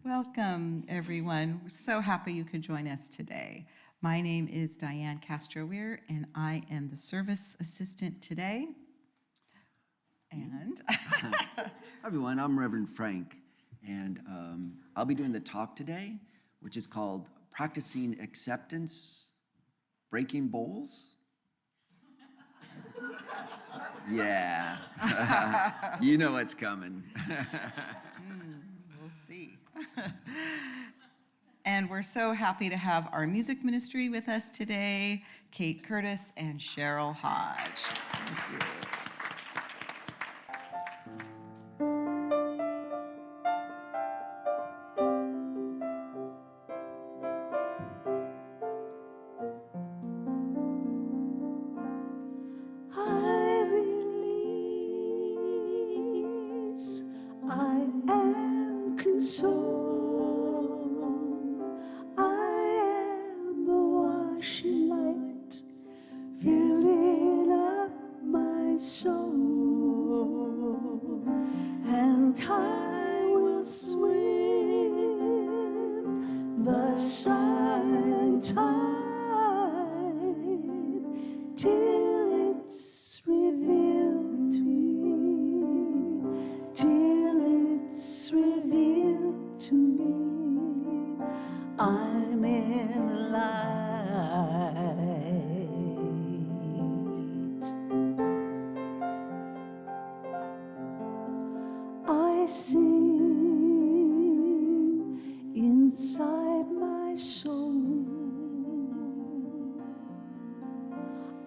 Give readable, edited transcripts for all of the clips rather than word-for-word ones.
Welcome, everyone. We're so happy you could join us today. My name is Diane Castro-Wehr, and I am the service assistant today. And Hi, everyone. I'm Reverend Frank, and I'll be doing the talk today, which is called Practicing Acceptance, Breaking Bowls. Yeah, you know what's coming. We'll see. And we're so happy to have our music ministry with us today, Kate Curtis and Cheryl Hodge. Thank you. I release, I am consoled, I am the washing light, filling up my soul, and I will swim the silent tide till it's revealed to me, till it's revealed to me, I'm in the light. I sing inside my soul,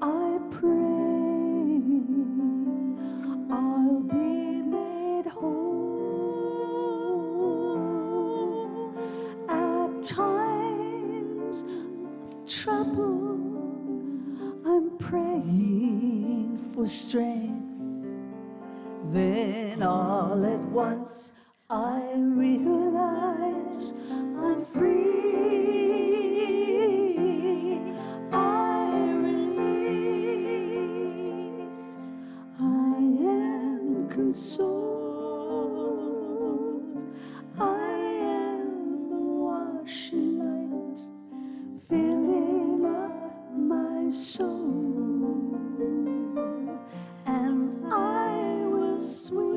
I pray I'll be made whole. At times of trouble, I'm praying for strength. Then all at once I realize I'm free. I release. I am consoled. I am the washing light, filling up my soul, and I will swim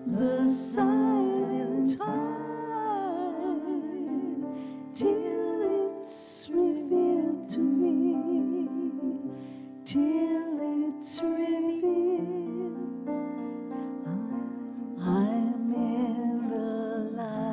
the silent tide till it's revealed to me, till it's revealed. I'm in the light.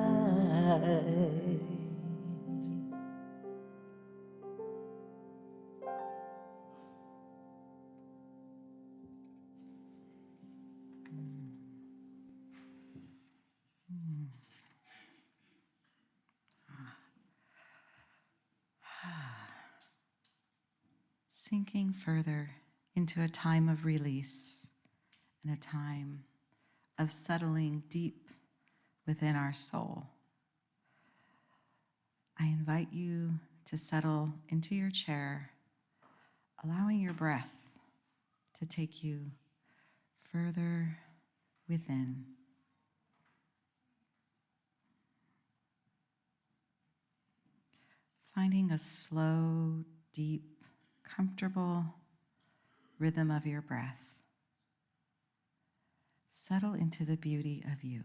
Sinking further into a time of release and a time of settling deep within our soul. I invite you to settle into your chair, allowing your breath to take you further within. Finding a slow, deep, comfortable rhythm of your breath. Settle into the beauty of you.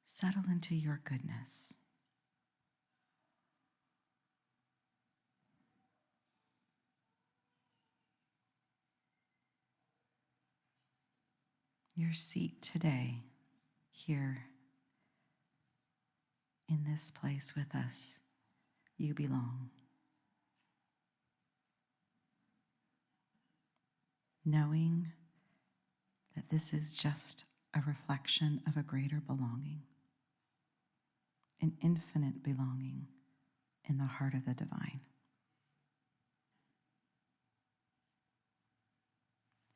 Settle into your goodness. Your seat today, here in this place with us, you belong. Knowing that this is just a reflection of a greater belonging, an infinite belonging in the heart of the divine.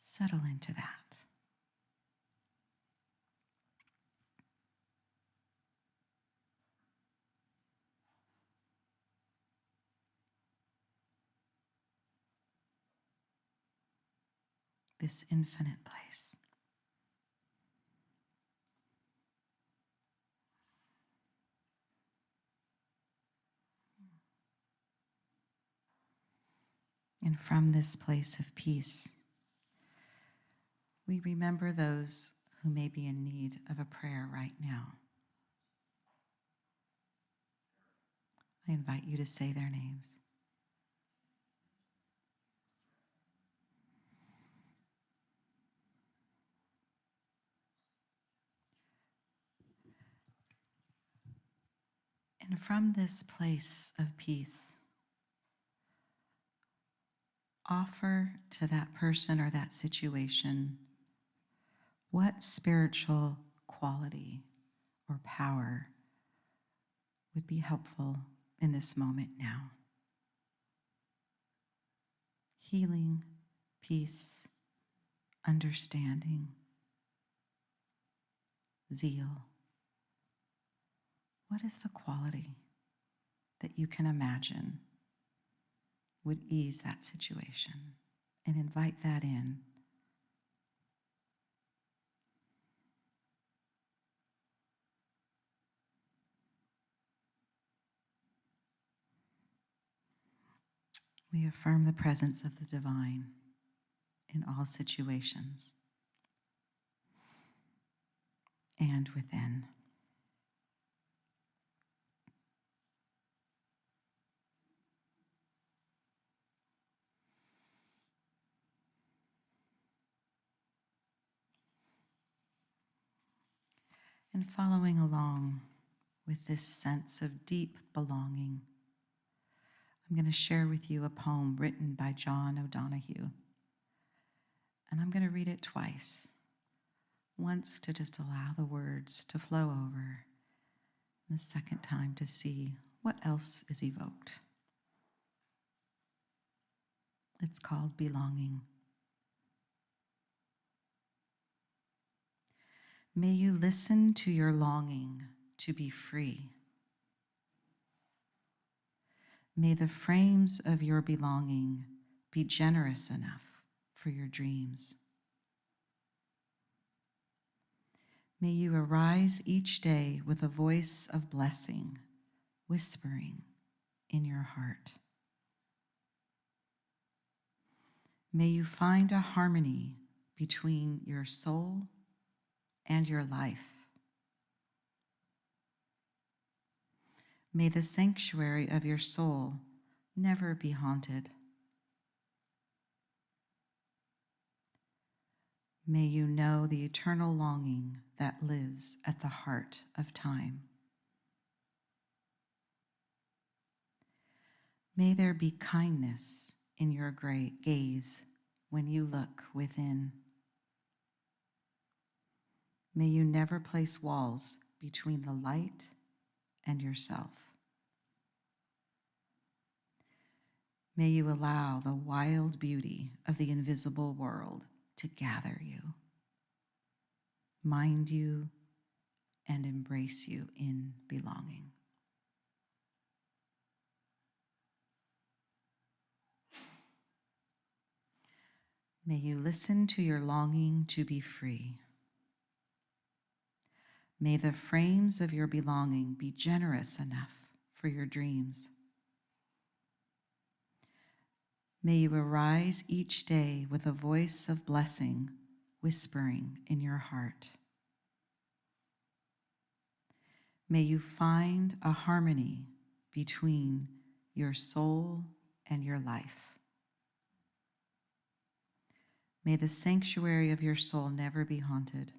Settle into that. this infinite place. And from this place of peace, we remember those who may be in need of a prayer right now. I invite you to say their names. And from this place of peace, offer to that person or that situation what spiritual quality or power would be helpful in this moment now. Healing, peace, understanding, zeal. What is the quality that you can imagine would ease that situation? And invite that in. We affirm the presence of the divine in all situations and within. And following along with this sense of deep belonging, I'm going to share with you a poem written by John O'Donohue. And I'm going to read it twice. Once to just allow the words to flow over, and the second time to see what else is evoked. It's called Belonging. May you listen to your longing to be free. May the frames of your belonging be generous enough for your dreams. May you arise each day with a voice of blessing, whispering in your heart. May you find a harmony between your soul and your life. May the sanctuary of your soul never be haunted. May you know the eternal longing that lives at the heart of time. May there be kindness in your great gaze when you look within. May you never place walls between the light and yourself. May you allow the wild beauty of the invisible world to gather you, mind you, and embrace you in belonging. May you listen to your longing to be free. May the frames of your belonging be generous enough for your dreams. May you arise each day with a voice of blessing whispering in your heart. May you find a harmony between your soul and your life. May the sanctuary of your soul never be haunted.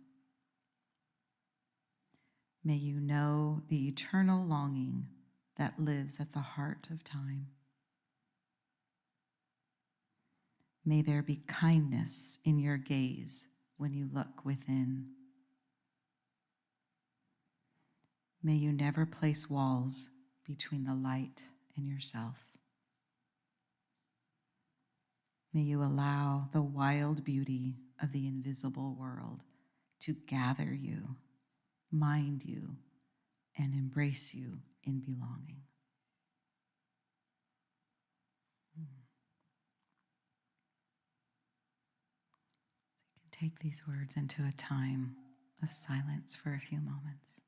May you know the eternal longing that lives at the heart of time. May there be kindness in your gaze when you look within. May you never place walls between the light and yourself. May you allow the wild beauty of the invisible world to gather you, mind you, and embrace you in belonging. take these words into a time of silence for a few moments.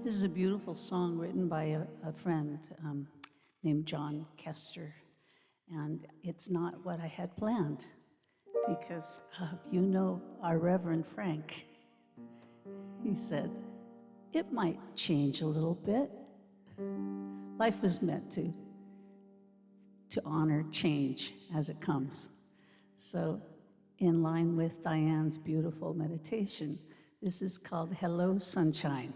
This is a beautiful song written by a friend named Kester. And it's not what I had planned because you know our Reverend Frank. He said, it might change a little bit. Life was meant to honor change as it comes. So in line with Diane's beautiful meditation, this is called Hello Sunshine.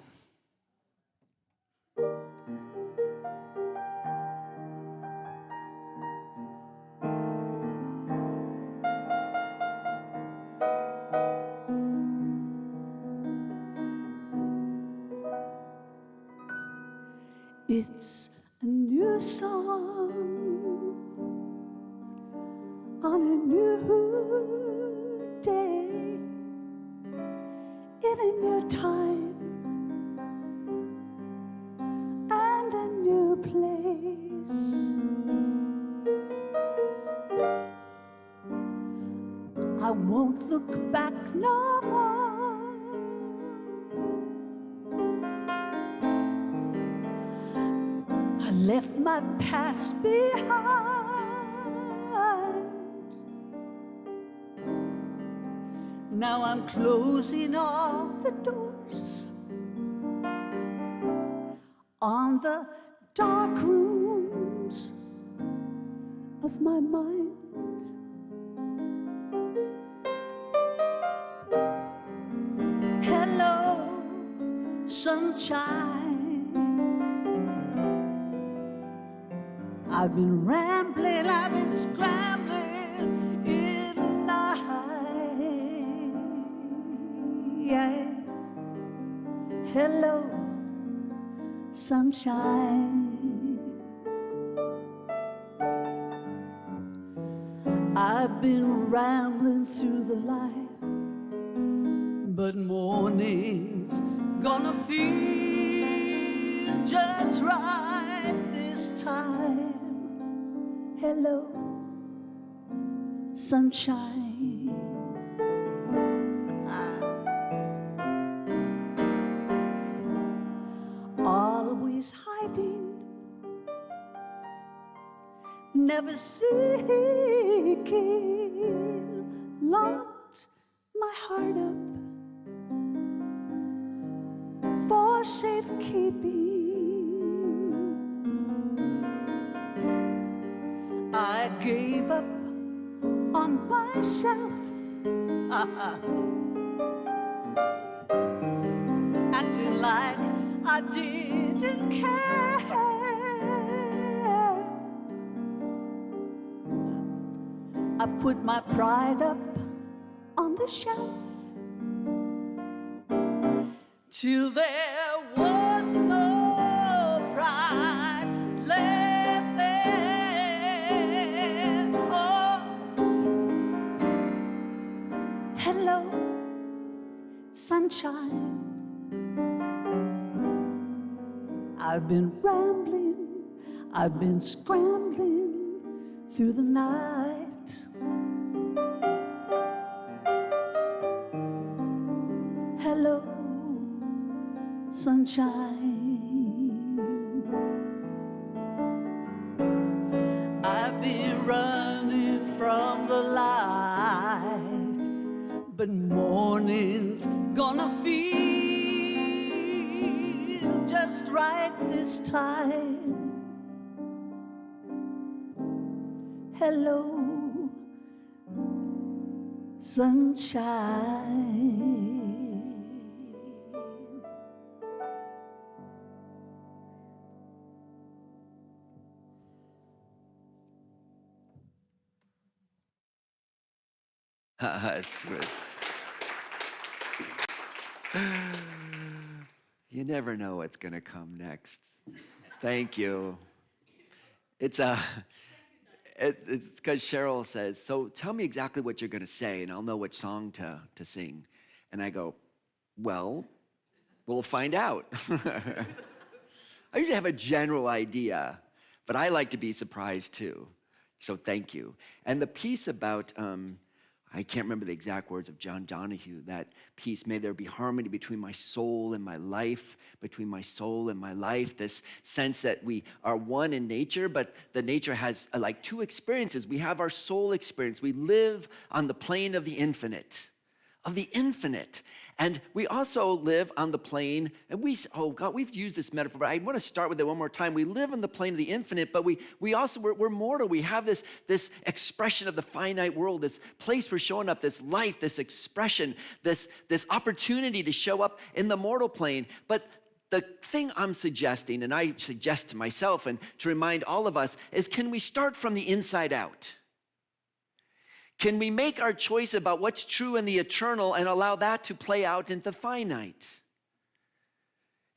It's a new song on a new day in a new time and a new place. I won't look back no more. I left my past behind. Now I'm closing off the doors on the dark rooms of my mind. Hello, sunshine. I've been rambling, I've been scrambling in the night. Yeah. Hello, sunshine. I've been rambling through the light, but morning's gonna feel just right this time. Hello, sunshine. Always hiding, never seeking, locked my heart up for safekeeping. I gave up on myself, acting like I didn't care. I put my pride up on the shelf till there was no pride left there. Oh, hello, sunshine. I've been rambling, I've been scrambling through the night. Hello, sunshine. I've been running from the light, but morning's gonna feel just right this time. Hello, sunshine. That's good. You never know what's going to come next. Thank you. It's because Cheryl says, so tell me exactly what you're going to say, and I'll know which song to sing. And I go, well, we'll find out. I usually have a general idea, but I like to be surprised too. So thank you. And the piece about, I can't remember the exact words of John Donahue, that piece, may there be harmony between my soul and my life, between my soul and my life, this sense that we are one in nature, but the nature has like two experiences. We have our soul experience. We live on the plane of the infinite. And we also live on the plane, and we've used this metaphor, but I want to start with it one more time. We live on the plane of the infinite, but we're mortal. We have this expression of the finite world, this place we're showing up, this life, this expression, this opportunity to show up in the mortal plane. But the thing I'm suggesting, and I suggest to myself and to remind all of us, is can we start from the inside out? Can we make our choice about what's true in the eternal and allow that to play out in the finite?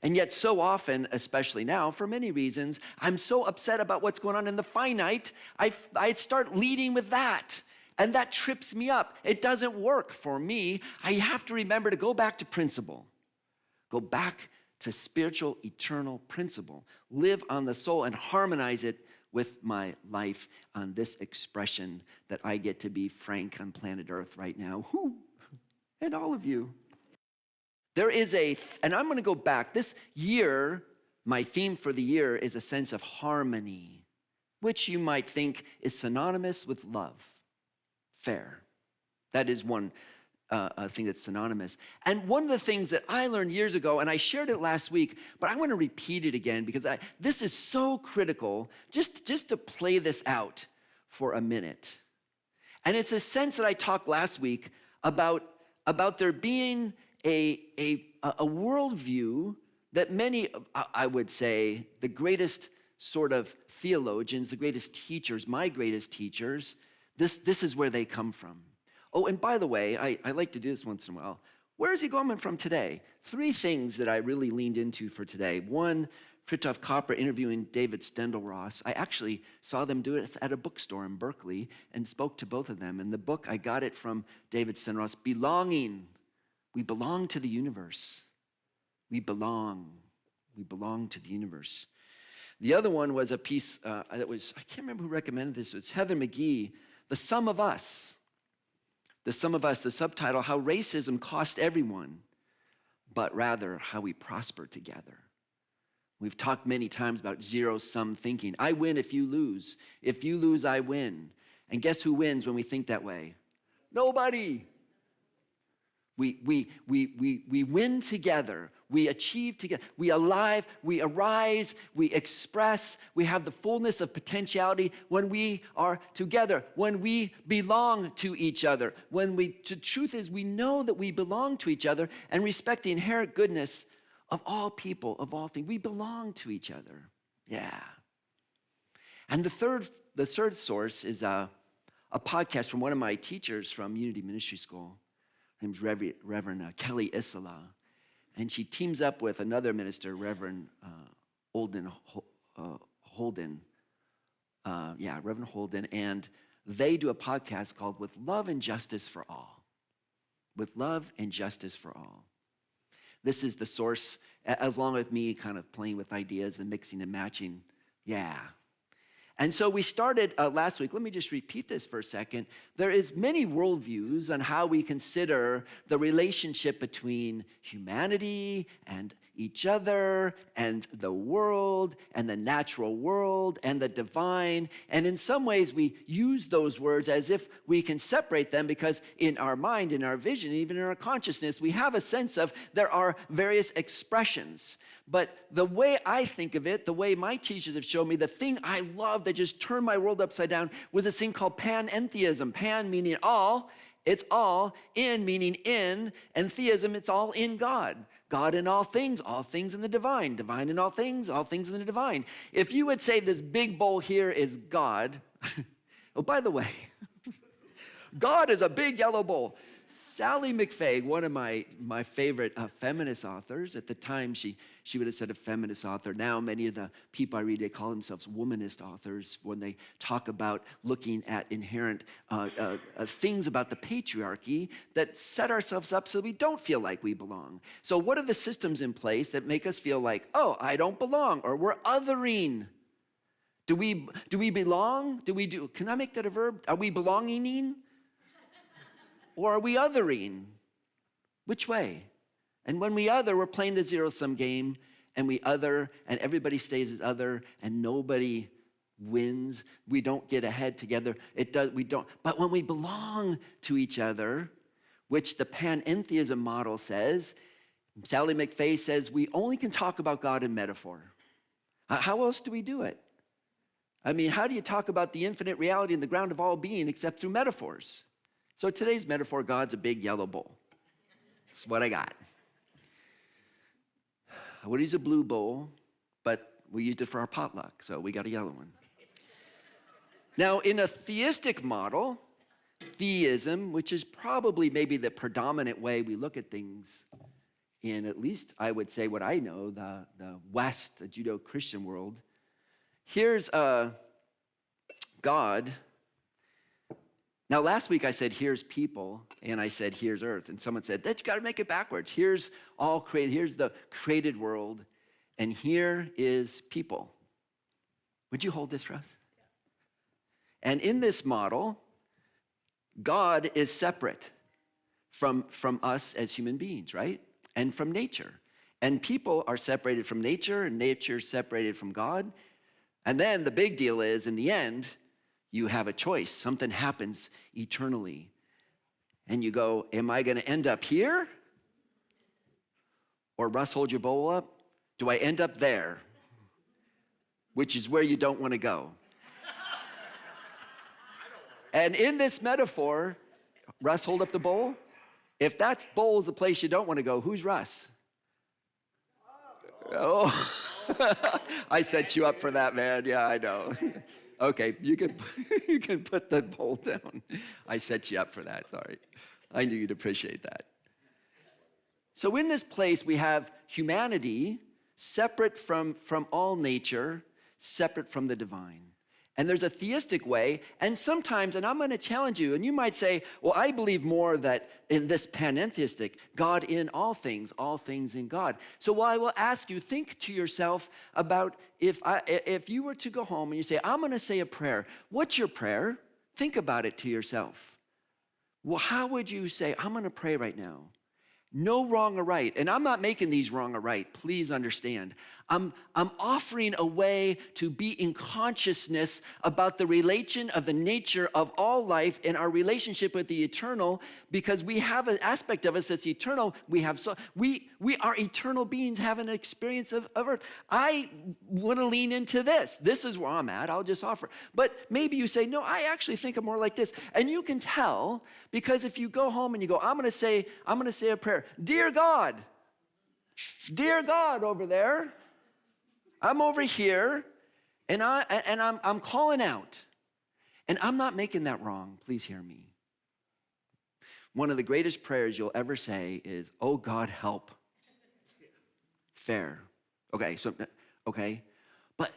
And yet so often, especially now, for many reasons, I'm so upset about what's going on in the finite, I start leading with that. And that trips me up. It doesn't work for me. I have to remember to go back to principle. Go back to spiritual, eternal principle. Live on the soul and harmonize it with my life on this expression that I get to be Frank on planet Earth right now. Whoo! And all of you. There is and I'm going to go back. This year, my theme for the year is a sense of harmony, which you might think is synonymous with love. Fair. That is one thing that's synonymous. And one of the things that I learned years ago, and I shared it last week, but I want to repeat it again because this is so critical, just to play this out for a minute. And it's a sense that I talked last week about there being a worldview that many, I would say, the greatest sort of theologians, the greatest teachers, my greatest teachers, this is where they come from. Oh, and by the way, I like to do this once in a while. Where is he coming from today? 3 things that I really leaned into for today. 1, Fritjof Capra interviewing David Steindl-Ros. I actually saw them do it at a bookstore in Berkeley and spoke to both of them. And the book, I got it from David Steindl-Ros, Belonging. We belong to the universe. We belong to the universe. The other one was a piece that was, I can't remember who recommended this. It's Heather McGee, The Sum of Us. The Sum of Us, the subtitle, How Racism Cost Everyone, but rather how we prosper together. We've talked many times about zero-sum thinking. I win if you lose. If you lose, I win. And guess who wins when we think that way? Nobody. We win together. We achieve together. We alive. We arise. We express. We have the fullness of potentiality when we are together. When we belong to each other. The truth is, we know that we belong to each other and respect the inherent goodness of all people, of all things. We belong to each other. Yeah. And the third source is a podcast from one of my teachers from Unity Ministry School. Her name's Reverend Kelly Isola. And she teams up with another minister, Reverend Holden. Reverend Holden. And they do a podcast called With Love and Justice for All. With Love and Justice for All. This is the source, as long as me kind of playing with ideas and mixing and matching. Yeah. And so we started last week. Let me just repeat this for a second. There is many worldviews on how we consider the relationship between humanity and each other and the world and the natural world and the divine. And in some ways, we use those words as if we can separate them because in our mind, in our vision, even in our consciousness, we have a sense of there are various expressions. But the way I think of it, the way my teachers have shown me, the thing I love that just turned my world upside down was this thing called panentheism. Pan meaning all, it's all, in meaning in, and theism, it's all in God. God in all things in the divine, divine in all things in the divine. If you would say this big bowl here is God, oh, by the way, God is a big yellow bowl. Sally McFay, one of my favorite feminist authors, at the time she would have said a feminist author. Now many of the people I read, they call themselves womanist authors when they talk about looking at inherent things about the patriarchy that set ourselves up so we don't feel like we belong. So what are the systems in place that make us feel like, oh, I don't belong, or we're othering? Do we belong? Can I make that a verb? Are we belonging? Or are we othering? Which way? And when we other, we're playing the zero-sum game, and we other, and everybody stays as other, and nobody wins. We don't get ahead together. We don't. But when we belong to each other, which the panentheism model says, Sally McFay says, we only can talk about God in metaphor. How else do we do it? I mean, how do you talk about the infinite reality and the ground of all being except through metaphors? So today's metaphor, God's a big yellow bowl. That's what I got. I would use a blue bowl, but we used it for our potluck, so we got a yellow one. Now, in a theistic model, theism, which is probably maybe the predominant way we look at things in, at least I would say what I know, the West, the Judeo-Christian world, here's God. Now, last week I said, here's people, and I said, here's earth. And someone said, that's got to make it backwards. Here's all created, here's the created world, and here is people. Would you hold this for us? And in this model, God is separate from us as human beings, right? And from nature. And people are separated from nature, and nature is separated from God. And then the big deal is, in the end, you have a choice. Something happens eternally. And you go, am I going to end up here? Or Russ, hold your bowl up. Do I end up there? Which is where you don't want to go. And in this metaphor, Russ, hold up the bowl. If that bowl is the place you don't want to go, who's Russ? Oh, I set you up for that, man. Yeah, I know. Okay, you can put the bowl down. I set you up for that, sorry. I knew you'd appreciate that. So in this place, we have humanity separate from all nature, separate from the divine. And there's a theistic way, and sometimes, and I'm going to challenge you, and you might say, well, I believe more that in this panentheistic, God in all things in God. So I will ask you, think to yourself about if you were to go home and you say, I'm going to say a prayer. What's your prayer? Think about it to yourself. Well, how would you say, I'm going to pray right now? No wrong or right. And I'm not making these wrong or right. Please understand. I'm offering a way to be in consciousness about the relation of the nature of all life and our relationship with the eternal, because we have an aspect of us that's eternal. We are eternal beings having an experience of earth. I want to lean into this. This is where I'm at. I'll just offer. But maybe you say, no, I actually think I'm more like this. And you can tell, because if you go home and you go, I'm going to say a prayer. Dear God over there, I'm over here, and I'm calling out. And I'm not making that wrong. Please hear me. One of the greatest prayers you'll ever say is, oh God, help. Fair. Okay. But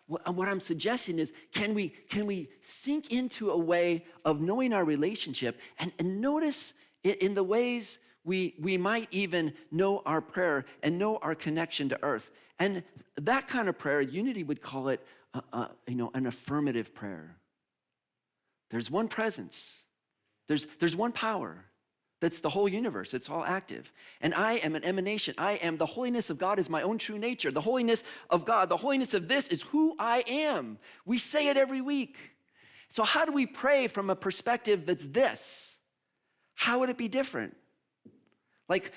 what I'm suggesting is, can we sink into a way of knowing our relationship and notice in the ways we might even know our prayer and know our connection to earth. And that kind of prayer, Unity would call it an affirmative prayer. There's one presence. There's one power. That's the whole universe. It's all active. And I am an emanation. I am the holiness of God is my own true nature. The holiness of God, the holiness of this is who I am. We say it every week. So how do we pray from a perspective that's this? How would it be different? Like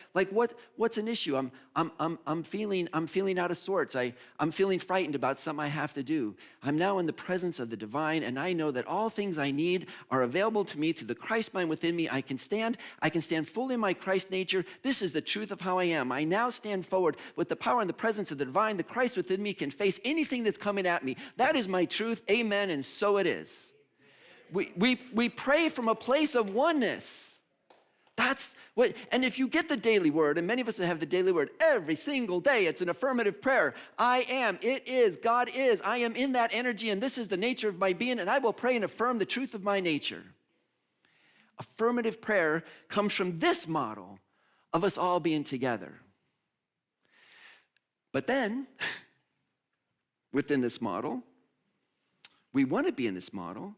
what's an issue? I'm feeling out of sorts. I'm feeling frightened about something I have to do. I'm now in the presence of the divine, and I know that all things I need are available to me through the Christ mind within me. I can stand fully in my Christ nature. This is the truth of how I am. I now stand forward with the power and the presence of the divine. The Christ within me can face anything that's coming at me. That is my truth. Amen, and so it is. We pray from a place of oneness. That's what, and if you get the daily word, and many of us have the daily word every single day, it's an affirmative prayer. I am, it is, God is, I am in that energy, and this is the nature of my being, and I will pray and affirm the truth of my nature. Affirmative prayer comes from this model of us all being together. But then, within this model, we want to be in this model,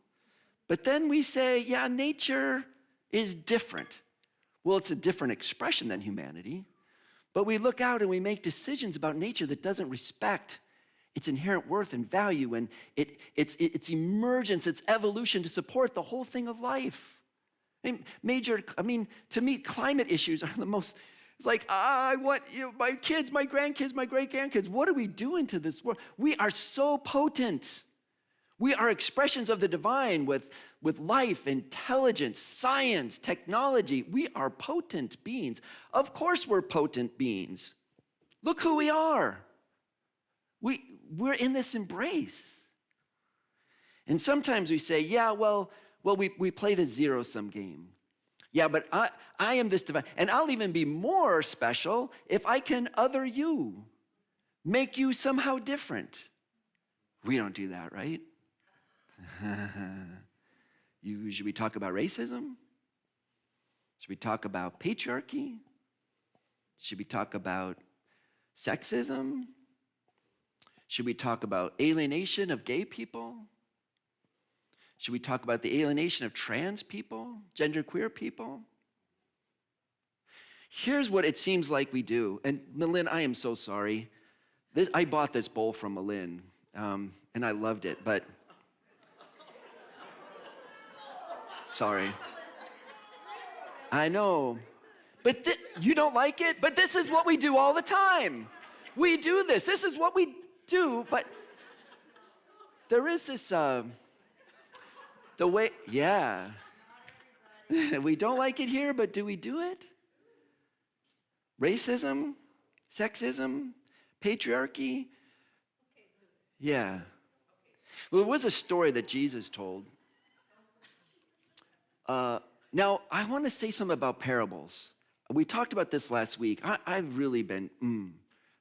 but then we say, yeah, nature is different. Well, it's a different expression than humanity, but we look out and we make decisions about nature that doesn't respect its inherent worth and value and its emergence, its evolution to support the whole thing of life. To me, climate issues are the most, it's like, I want my kids, my grandkids, my great-grandkids. What are we doing to this world? We are so potent. We are expressions of the divine with life, intelligence, science, technology. We are potent beings. Of course we're potent beings. Look who we are. We're in this embrace. And sometimes we say, yeah, well, we play the zero-sum game. Yeah, but I am this divine. And I'll even be more special if I can other you, make you somehow different. We don't do that, right? Should we talk about racism? Should we talk about patriarchy? Should we talk about sexism? Should we talk about alienation of gay people? Should we talk about the alienation of trans people, genderqueer people? Here's what it seems like we do. And Malin, I am so sorry. I bought this bowl from Malin, and I loved it, but sorry. I know. But you don't like it? But this is what we do all the time. We do this. This is what we do. But there is this, the way, yeah. We don't like it here, but do we do it? Racism, sexism, patriarchy. Yeah. Well, it was a story that Jesus told. Now, I want to say something about parables. We talked about this last week. I've really been,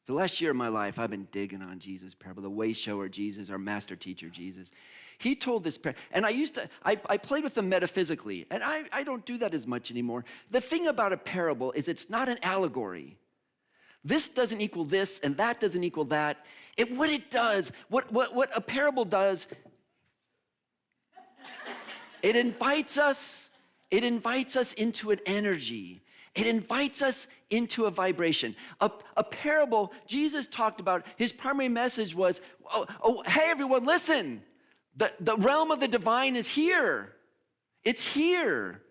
the last year of my life, I've been digging on Jesus' parable, the way shower Jesus, our master teacher Jesus. He told this parable, and I played with them metaphysically, and I don't do that as much anymore. The thing about a parable is it's not an allegory. This doesn't equal this, and that doesn't equal that. What it does, what a parable does, it invites us into an energy. It invites us into a vibration. A parable, Jesus talked about, his primary message was, hey everyone, listen. The realm of the divine is here. It's here.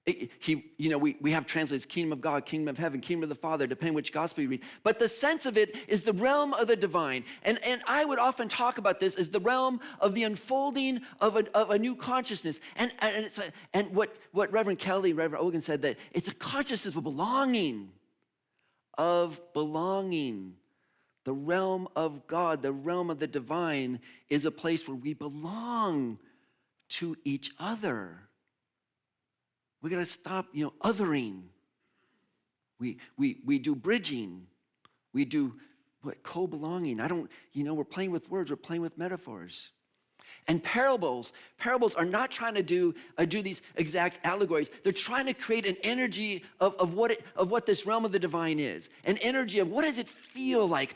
We have translated kingdom of God, kingdom of heaven, kingdom of the Father, depending which gospel you read. But the sense of it is the realm of the divine. And I would often talk about this as the realm of the unfolding of a new consciousness. And what Reverend Kelly, Reverend Ogan said, that it's a consciousness of belonging. The realm of God, the realm of the divine is a place where we belong to each other. We got to stop, othering. We do bridging. We do co-belonging. We're playing with words. We're playing with metaphors. And parables are not trying to do these exact allegories. They're trying to create an energy of what this realm of the divine is. An energy of what does it feel like?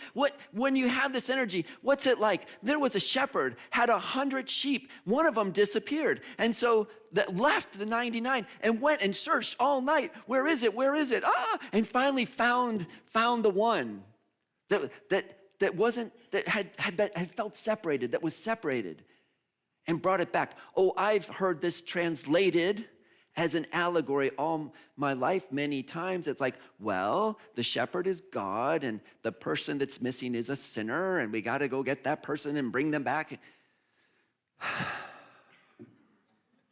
When you have this energy, what's it like? There was a shepherd, had 100 sheep. One of them disappeared. And so that left the 99 and went and searched all night. Where is it? Where is it? And finally found the one that wasn't, that had felt separated, that was separated, and brought it back. Oh, I've heard this translated as an allegory all my life many times. It's like, well, the shepherd is God, and the person that's missing is a sinner, and we got to go get that person and bring them back.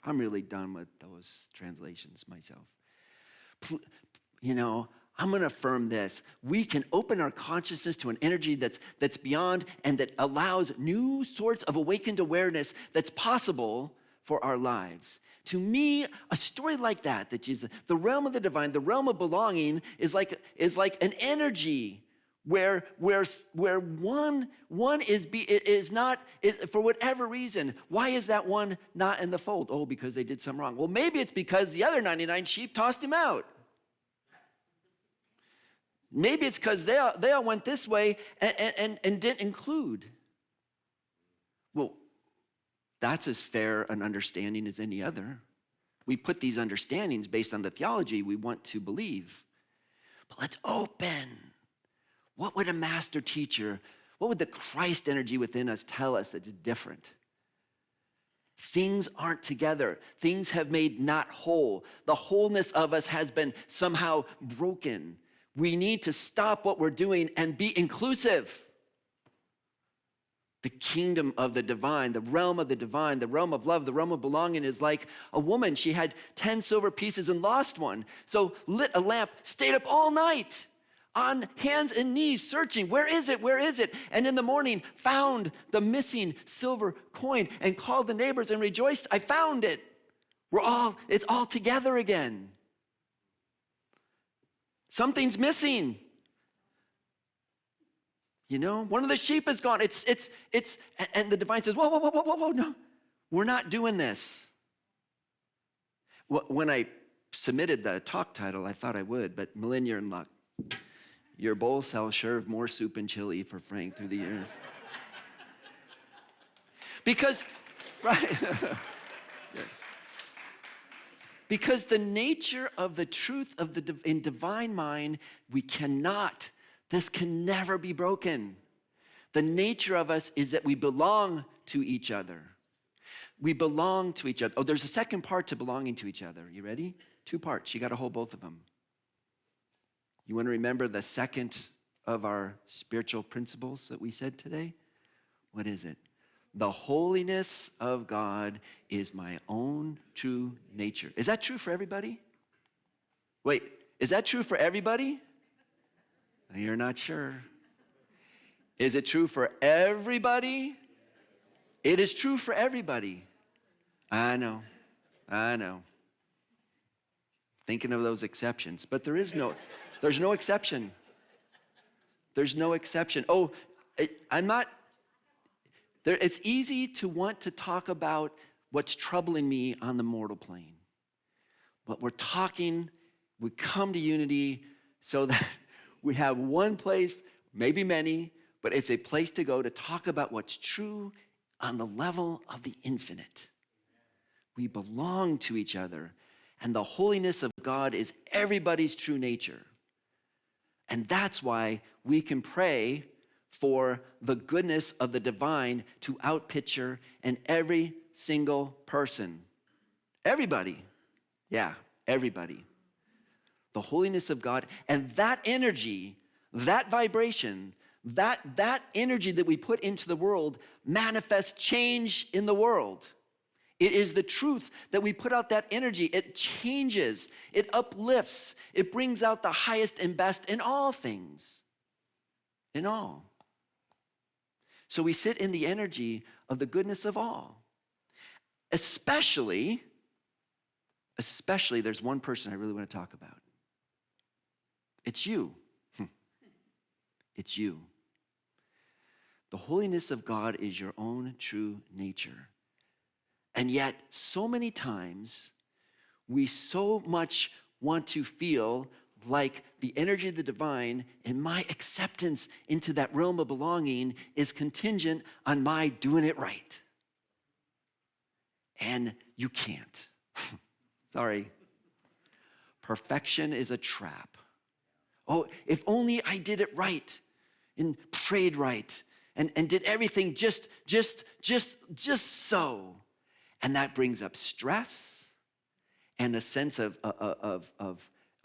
I'm really done with those translations myself. I'm going to affirm this. We can open our consciousness to an energy that's beyond and that allows new sorts of awakened awareness that's possible for our lives. To me, a story like that Jesus, the realm of the divine, the realm of belonging is like an energy where one is not, for whatever reason. Why is that one not in the fold? Oh, because they did something wrong. Well, maybe it's because the other 99 sheep tossed him out. Maybe it's because they all went this way and didn't include. Well, that's as fair an understanding as any other. We put these understandings based on the theology we want to believe. But let's open. What would a master teacher, what would the Christ energy within us tell us that's different? Things aren't together. Things have made not whole. The wholeness of us has been somehow broken. We need to stop what we're doing and be inclusive. The kingdom of the divine, the realm of the divine, the realm of love, the realm of belonging is like a woman. She had 10 silver pieces and lost one. So lit a lamp, stayed up all night on hands and knees searching. Where is it? Where is it? And in the morning found the missing silver coin and called the neighbors and rejoiced. I found it. It's all together again. Something's missing. One of the sheep is gone. And the divine says, whoa, no. We're not doing this. When I submitted the talk title, I thought I would, but Malin, you're in luck. Your bowl shall serve more soup and chili for Frank through the years. Because, right? Because the nature of the truth of in divine mind, this can never be broken. The nature of us is that we belong to each other. We belong to each other. Oh, there's a second part to belonging to each other. You ready? 2 parts. You got to hold both of them. You want to remember the second of our spiritual principles that we said today? What is it? The holiness of God is my own true nature. Is that true for everybody? Wait, is that true for everybody? You're not sure. Is it true for everybody? It is true for everybody. I know. Thinking of those exceptions, but there's no exception. There's no exception. Oh, it's easy to want to talk about what's troubling me on the mortal plane. But we come to unity so that we have one place, maybe many, but it's a place to go to talk about what's true on the level of the infinite. We belong to each other, and the holiness of God is everybody's true nature. And that's why we can pray for the goodness of the divine to outpicture in every single person. Everybody. Yeah, everybody. The holiness of God, and that energy, that vibration, that energy that we put into the world manifests change in the world. It is the truth that we put out that energy. It changes, it uplifts, it brings out the highest and best in all things. In all. So we sit in the energy of the goodness of all. Especially, there's one person I really want to talk about. It's you. It's you. The holiness of God is your own true nature. And yet, so many times, we so much want to feel like the energy of the divine and my acceptance into that realm of belonging is contingent on my doing it right. And you can't. Sorry. Perfection is a trap. Oh, if only I did it right and prayed right and did everything just so. And that brings up stress and a sense of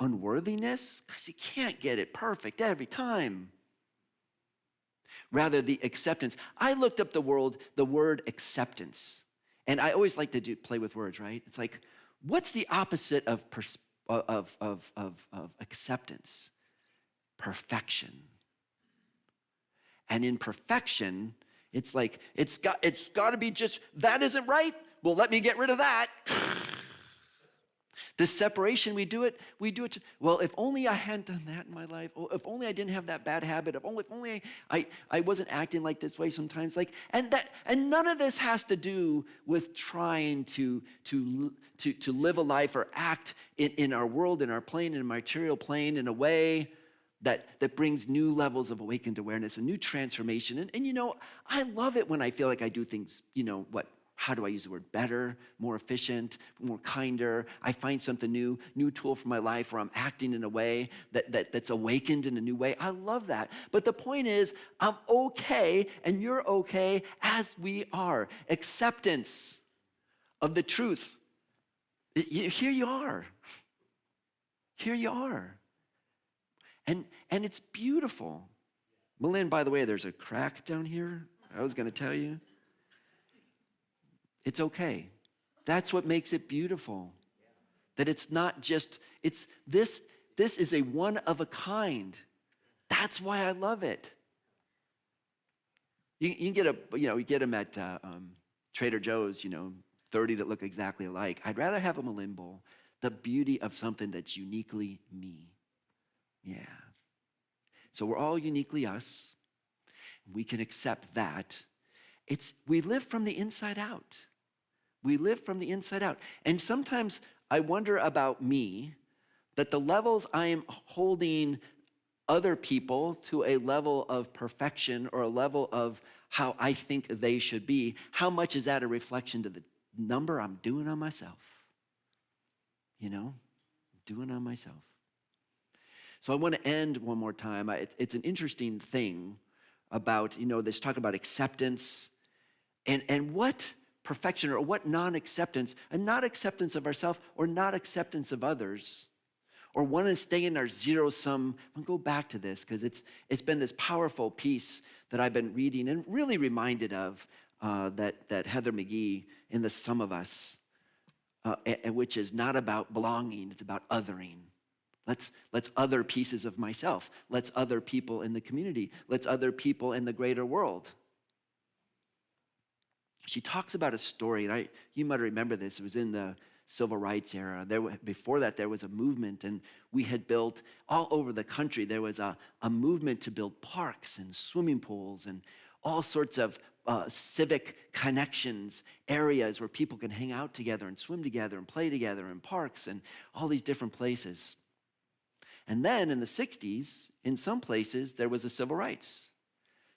unworthiness because you can't get it perfect every time. Rather, the acceptance. I looked up the word acceptance, and I always like to play with words, right? It's like, what's the opposite of acceptance? Perfection. And in perfection, it's like it's got to be just that isn't right. Well, let me get rid of that. The separation, we do it. Well, if only I hadn't done that in my life. Oh, if only I didn't have that bad habit. If only I wasn't acting like this way sometimes. And none of this has to do with trying to live a life or act in our world, in our plane, in a material plane, in a way that brings new levels of awakened awareness, a new transformation. And I love it when I feel like I do things, how do I use the word better, more efficient, more kinder? I find something new tool for my life where I'm acting in a way that's awakened in a new way. I love that. But the point is, I'm okay and you're okay as we are. Acceptance of the truth. Here you are. Here you are. And it's beautiful. Malin, by the way, there's a crack down here. I was going to tell you. It's okay. That's what makes it beautiful. That it's not just, it's this is a one of a kind. That's why I love it. You can get you get them at Trader Joe's, 30 that look exactly alike. I'd rather have a Malin bowl. The beauty of something that's uniquely me. Yeah. So we're all uniquely us. We can accept that. We live from the inside out. We live from the inside out. And sometimes I wonder about me, that the levels I am holding other people to a level of perfection or a level of how I think they should be, how much is that a reflection to the number I'm doing on myself? Doing on myself. So I want to end one more time. It's an interesting thing about, this talk about acceptance and what perfection or what non-acceptance, and not acceptance of ourselves or not acceptance of others, or want to stay in our zero-sum. I'm going to go back to this because it's been this powerful piece that I've been reading and really reminded of that Heather McGee in The Sum of Us, which is not about belonging, it's about othering. Let's other pieces of myself. Let's other people in the community. Let's other people in the greater world. She talks about a story, and you might remember this. It was in the civil rights era. Before that, there was a movement, and we had built all over the country. There was a movement to build parks and swimming pools and all sorts of civic connections, areas where people can hang out together and swim together and play together in parks and all these different places. And then in the 60s, in some places, there was a civil rights.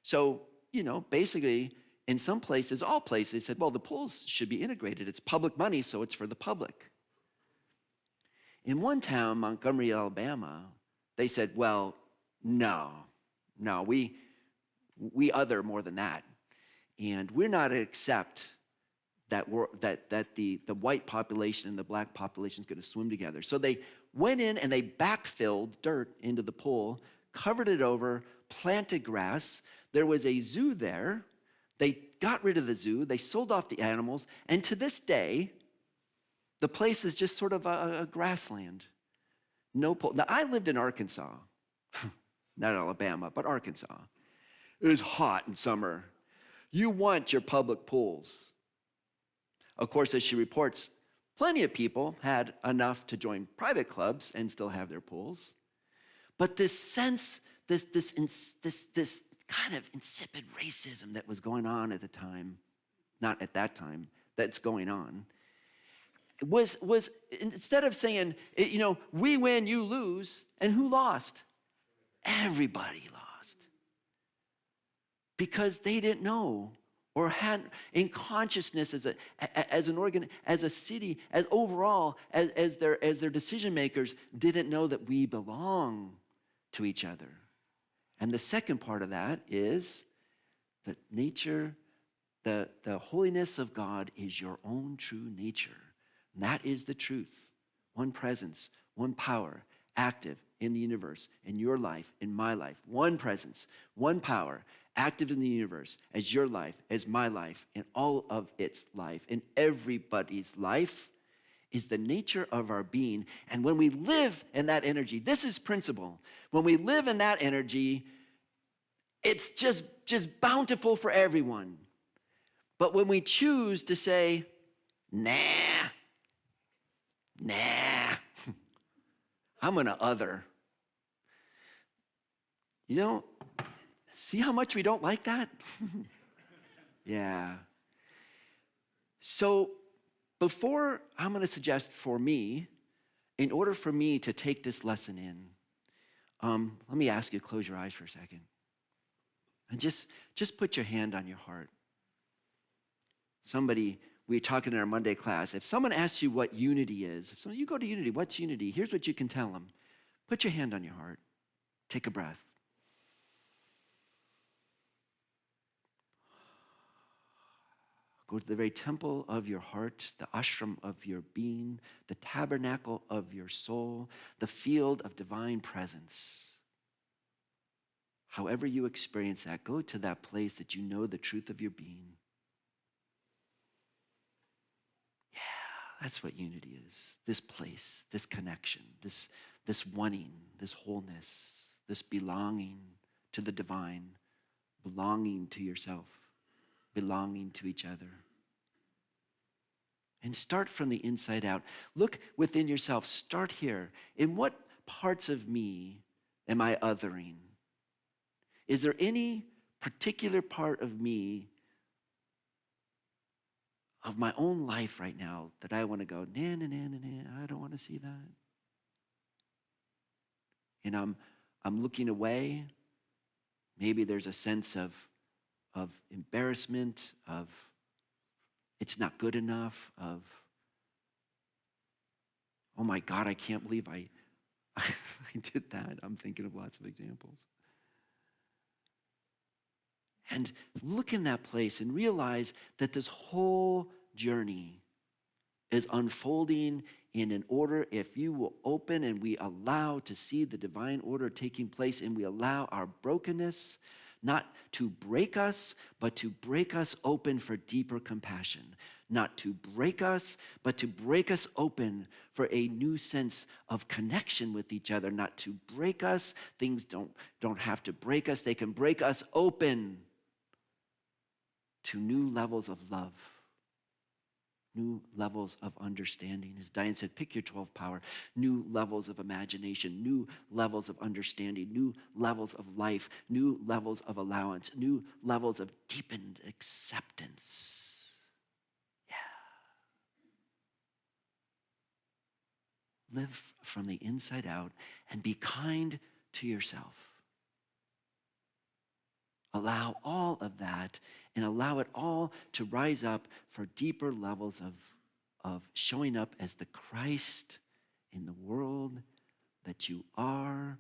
So, basically, in some places, all places said, well, the pools should be integrated. It's public money, so it's for the public. In one town, Montgomery, Alabama, they said, well, no, we other more than that. And we're not to accept that the white population and the black population is going to swim together. So they went in and they backfilled dirt into the pool, covered it over, planted grass. There was a zoo there. They got rid of the zoo. They sold off the animals. And to this day, the place is just sort of a grassland. No pool. Now, I lived in Arkansas. Not Alabama, but Arkansas. It was hot in summer. You want your public pools. Of course, as she reports, plenty of people had enough to join private clubs and still have their pools. But this sense, this kind of insipid racism that was going on at the time, not at that time, that's going on, was instead of saying, we win, you lose, and who lost? Everybody lost. Because they didn't know or had in consciousness as an organ, as a city, as overall, as their decision makers, didn't know that we belong to each other. And the second part of that is that nature, the holiness of God is your own true nature. And that is the truth. One presence, one power, active in the universe, in your life, in my life. One presence, one power, active in the universe, as your life, as my life, in all of its life, in everybody's life, is the nature of our being. And when we live in that energy, this is principle. When we live in that energy, it's just bountiful for everyone. But when we choose to say, nah, I'm gonna other. See how much we don't like that? Yeah. So before, I'm gonna suggest for me, in order for me to take this lesson in, let me ask you to close your eyes for a second. And just put your hand on your heart. We were talking in our Monday class. If someone asks you what unity is, you go to unity, what's unity? Here's what you can tell them. Put your hand on your heart. Take a breath. Go to the very temple of your heart, the ashram of your being, the tabernacle of your soul, the field of divine presence. However you experience that, go to that place that you know the truth of your being. Yeah, that's what unity is. This place, this connection, this wanting, this wholeness, this belonging to the divine, belonging to yourself, belonging to each other. And start from the inside out. Look within yourself. Start here. In what parts of me am I othering? Is there any particular part of me, of my own life right now, that I want to go, I don't want to see that? And I'm looking away. Maybe there's a sense of embarrassment, of it's not good enough, of, oh my God, I can't believe I did that. I'm thinking of lots of examples. And look in that place and realize that this whole journey is unfolding in an order. If you will open and we allow to see the divine order taking place, and we allow our brokenness not to break us, but to break us open for deeper compassion. Not to break us, but to break us open for a new sense of connection with each other. Not to break us. Things don't have to break us. They can break us open to new levels of love, new levels of understanding. As Diane said, pick your 12 power. New levels of imagination, new levels of understanding, new levels of life, new levels of allowance, new levels of deepened acceptance. Yeah. Live from the inside out and be kind to yourself. Allow all of that and allow it all to rise up for deeper levels of showing up as the Christ in the world that you are.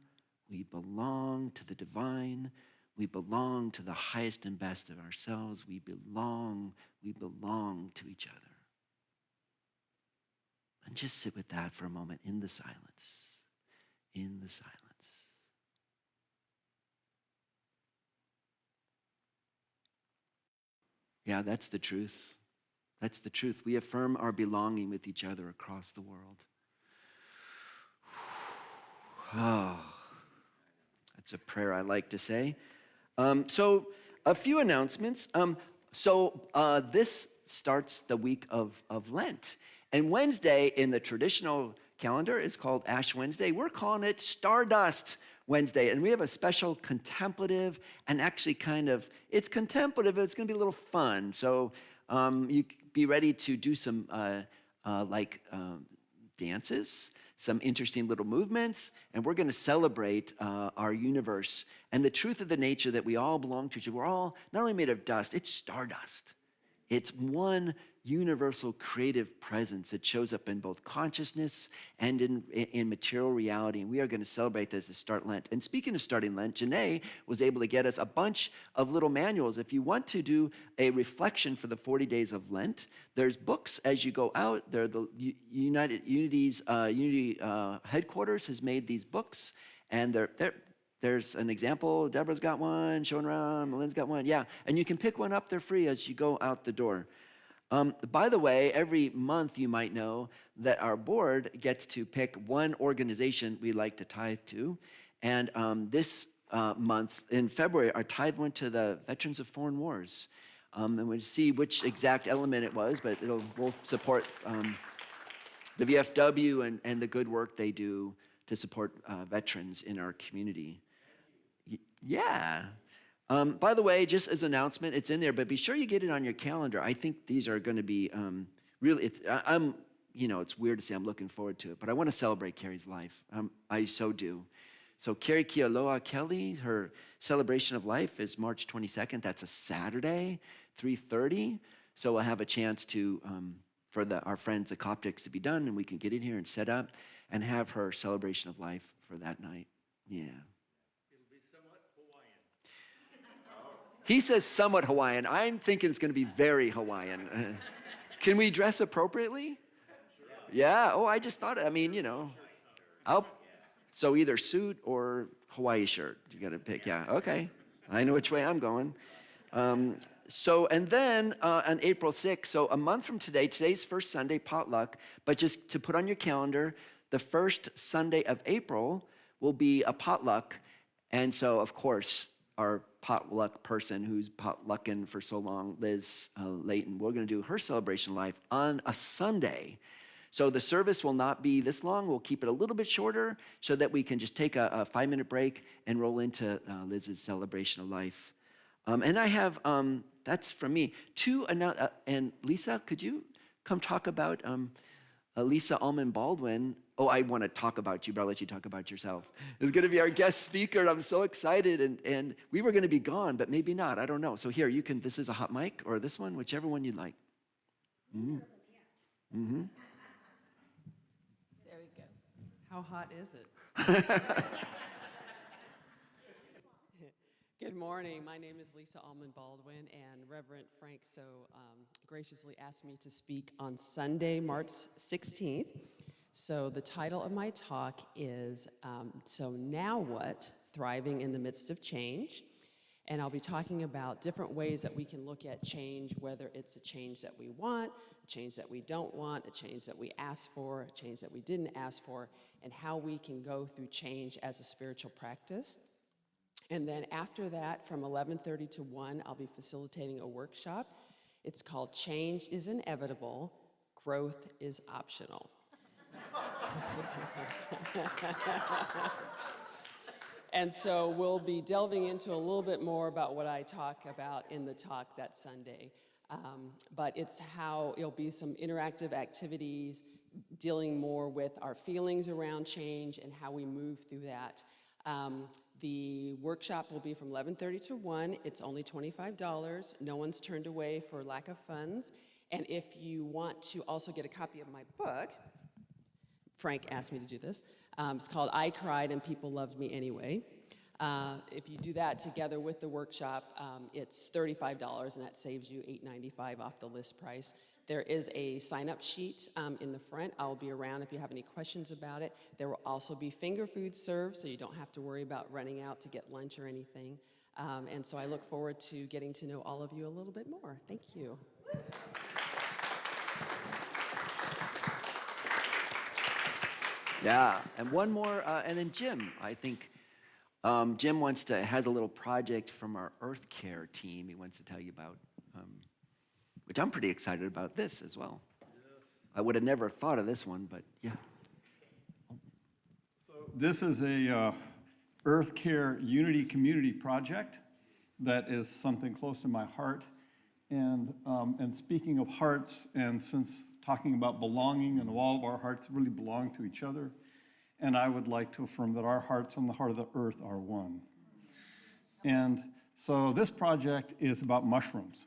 We belong to the divine. We belong to the highest and best of ourselves. We belong to each other. And just sit with that for a moment in the silence. In the silence. Yeah, that's the truth. That's the truth. We affirm our belonging with each other across the world. Oh, that's a prayer I like to say. So a few announcements. This starts the week of Lent. And Wednesday in the traditional calendar is called Ash Wednesday. We're calling it Stardust Wednesday. And we have a special contemplative and actually it's contemplative, but it's going to be a little fun. So you be ready to do some dances, some interesting little movements, and we're going to celebrate our universe and the truth of the nature that we all belong to. We're all not only made of dust, it's stardust. It's one universal creative presence that shows up in both consciousness and in material reality. And we are going to celebrate this to start Lent. And speaking of starting Lent, Jene was able to get us a bunch of little manuals. If you want to do a reflection for the 40 days of Lent, there's books as you go out. They're the Unity headquarters has made these books, and there's an example. Deborah's got one, showing around. Melin's got one. Yeah, and you can pick one up. They're free as you go out the door. By the way, every month you might know that our board gets to pick one organization we like to tithe to. And this month, in February, our tithe went to the Veterans of Foreign Wars. And we'll see which exact element it was, but we'll support the VFW and the good work they do to support veterans in our community. Yeah. By the way, just as an announcement, it's in there, but be sure you get it on your calendar. I think these are going to be really, it's weird to say I'm looking forward to it, but I want to celebrate Carrie's life. I so do. So Carrie Kialoa Kelly, her celebration of life is March 22nd. That's a Saturday, 3:30. So we'll have a chance to, for our friends, the Coptics, to be done, and we can get in here and set up and have her celebration of life for that night. Yeah. He says somewhat Hawaiian. I'm thinking it's going to be very Hawaiian. Can we dress appropriately? Yeah. Oh, I just thought, so either suit or Hawaii shirt. You got to pick. Yeah. Okay. I know which way I'm going. And then on April 6th, so a month from today's first Sunday, potluck, but just to put on your calendar, the first Sunday of April will be a potluck. And so, of course, our potluck person who's potlucking for so long, Liz Layton, we're going to do her celebration of life on a Sunday. So the service will not be this long. We'll keep it a little bit shorter so that we can just take a 5-minute break and roll into Liz's celebration of life. And I have, that's from me, and Lisa, could you come talk about Lisa Allman Baldwin? Oh, I want to talk about you, but I'll let you talk about yourself. Is going to be our guest speaker, and I'm so excited. And we were going to be gone, but maybe not. I don't know. So here, this is a hot mic, or this one, whichever one you'd like. Mm-hmm. Mm-hmm. There we go. How hot is it? Good morning. My name is Lisa Allman Baldwin, and Reverend Frank so graciously asked me to speak on Sunday, March 16th. So the title of my talk is, So Now What? Thriving in the Midst of Change. And I'll be talking about different ways that we can look at change, whether it's a change that we want, a change that we don't want, a change that we asked for, a change that we didn't ask for, and how we can go through change as a spiritual practice. And then after that, from 11:30 to 1, I'll be facilitating a workshop. It's called Change is Inevitable, Growth is Optional. And so we'll be delving into a little bit more about what I talk about in the talk that Sunday. But it's how it'll be some interactive activities dealing more with our feelings around change and how we move through that. The workshop will be from 11:30 to 1. It's only $25. No one's turned away for lack of funds. And if you want to also get a copy of my book, Frank asked me to do this. It's called I Cried and People Loved Me Anyway. If you do that together with the workshop, it's $35, and that saves you $8.95 off the list price. There is a sign-up sheet in the front. I'll be around if you have any questions about it. There will also be finger food served, so you don't have to worry about running out to get lunch or anything. And so I look forward to getting to know all of you a little bit more. Thank you. Yeah, and one more, and then Jim, I think. Jim has a little project from our Earth Care team he wants to tell you about, which I'm pretty excited about this as well. I would have never thought of this one, but yeah. So this is a Earth Care Unity Community project that is something close to my heart. And speaking of hearts, and since talking about belonging, and all of our hearts really belong to each other, and I would like to affirm that our hearts and the heart of the earth are one. And so this project is about mushrooms.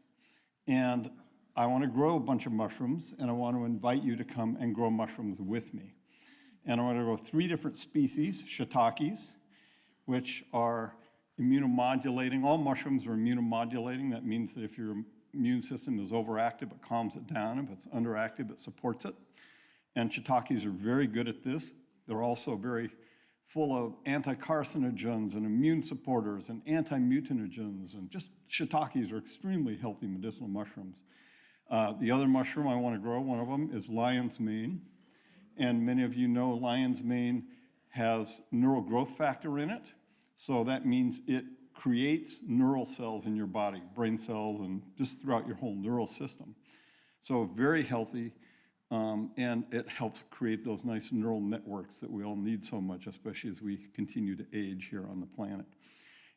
And I want to grow a bunch of mushrooms, and I want to invite you to come and grow mushrooms with me. And I want to grow 3 different species, shiitakes, which are immunomodulating. All mushrooms are immunomodulating. That means that if your immune system is overactive, it calms it down. If it's underactive, it supports it. And shiitakes are very good at this. They're also very full of anti-carcinogens and immune supporters and anti-mutanogens. And just shiitakes are extremely healthy medicinal mushrooms. The other mushroom I want to grow, one of them, is lion's mane. And many of you know lion's mane has neural growth factor in it. So that means it creates neural cells in your body, brain cells, and just throughout your whole neural system. So very healthy, and it helps create those nice neural networks that we all need so much, especially as we continue to age here on the planet.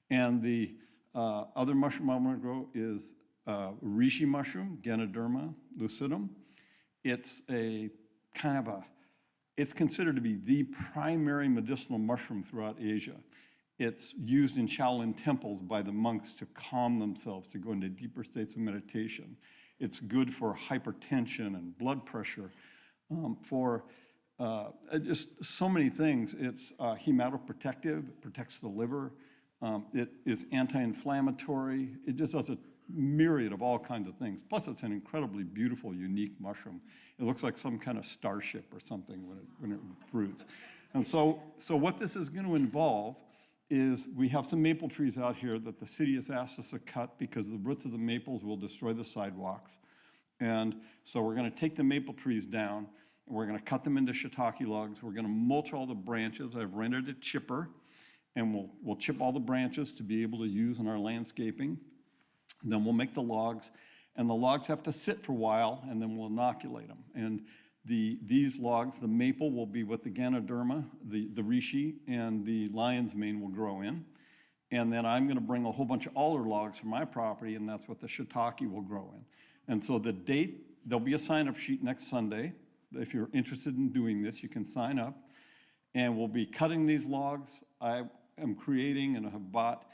And the other mushroom I want to grow is reishi mushroom, Ganoderma lucidum. It's a kind of a, it's considered to be the primary medicinal mushroom throughout Asia. It's used in Shaolin temples by the monks to calm themselves, to go into deeper states of meditation. It's good for hypertension and blood pressure, for just so many things. It's hematoprotective, it protects the liver. It is anti-inflammatory. It just does a myriad of all kinds of things. Plus, it's an incredibly beautiful, unique mushroom. It looks like some kind of starship or something when it fruits. And so what this is going to involve is we have some maple trees out here that the city has asked us to cut because the roots of the maples will destroy the sidewalks. And so we're going to take the maple trees down, and we're going to cut them into shiitake logs. We're going to mulch all the branches. I've rented a chipper, and we'll chip all the branches to be able to use in our landscaping. Then we'll make the logs, and the logs have to sit for a while, and then we'll inoculate them. And these logs, the maple will be what the Ganoderma, the reishi, and the lion's mane will grow in. And then I'm going to bring a whole bunch of alder logs from my property, and that's what the shiitake will grow in. And so the date, there'll be a sign-up sheet next Sunday. If you're interested in doing this, you can sign up. And we'll be cutting these logs. I am creating and have bought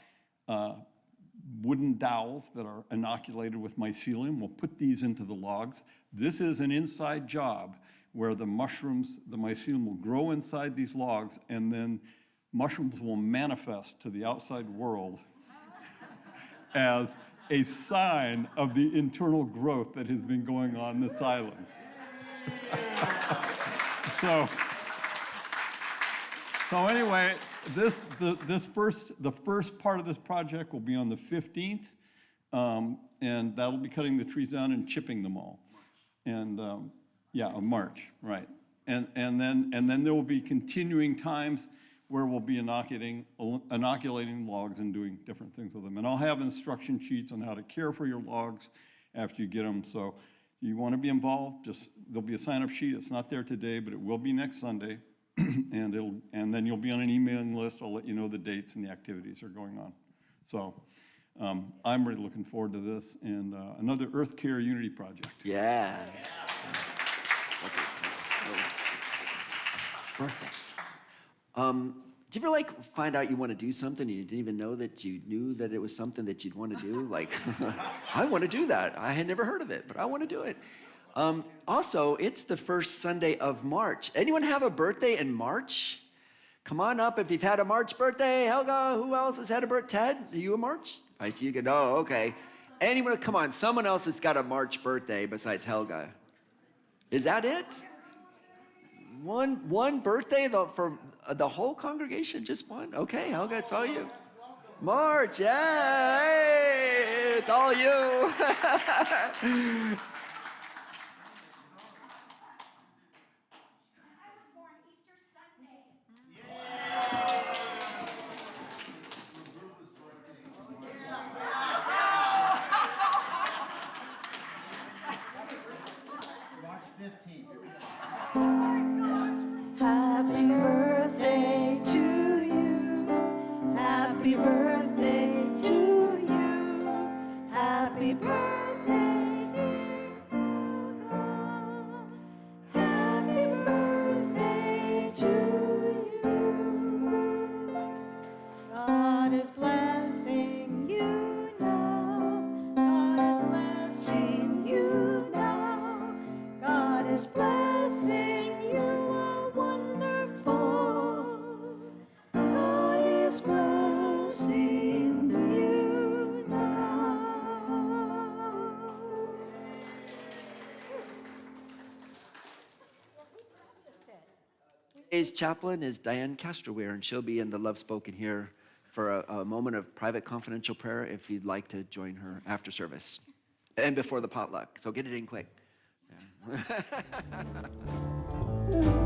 wooden dowels that are inoculated with mycelium. We'll put these into the logs. This is an inside job where the mushrooms, the mycelium will grow inside these logs, and then mushrooms will manifest to the outside world as a sign of the internal growth that has been going on in the silence. So anyway, the first part of this project will be on the 15th, and that'll be cutting the trees down and chipping them all. And March, right? And then there will be continuing times where we'll be inoculating logs and doing different things with them. And I'll have instruction sheets on how to care for your logs after you get them. So you want to be involved, there'll be a sign-up sheet. It's not there today, but it will be next Sunday. and then you'll be on an emailing list. I'll let you know the dates and the activities are going on. So I'm really looking forward to this, and another Earth Care Unity project. Yeah. Birthdays. Do you ever find out you want to do something and you didn't even know that you knew that it was something that you'd want to do? Like, I want to do that. I had never heard of it, but I want to do it. Also, it's the first Sunday of March. Anyone have a birthday in March? Come on up if you've had a March birthday. Helga, who else has had a birthday? Ted, are you a March? I see you can, oh, okay. Anyone, come on, someone else has got a March birthday besides Helga. Is that it? One birthday for the whole congregation? Just one? Okay, Helga, it's all you. March, yeah, hey, it's all you. Happy birthday to you. Happy birthday to you. Happy birthday. sing you now. Today's chaplain is Diane Castro-Wehr, and she'll be in the Love Spoken here for a moment of private confidential prayer if you'd like to join her after service and before the potluck. So get it in quick. Yeah.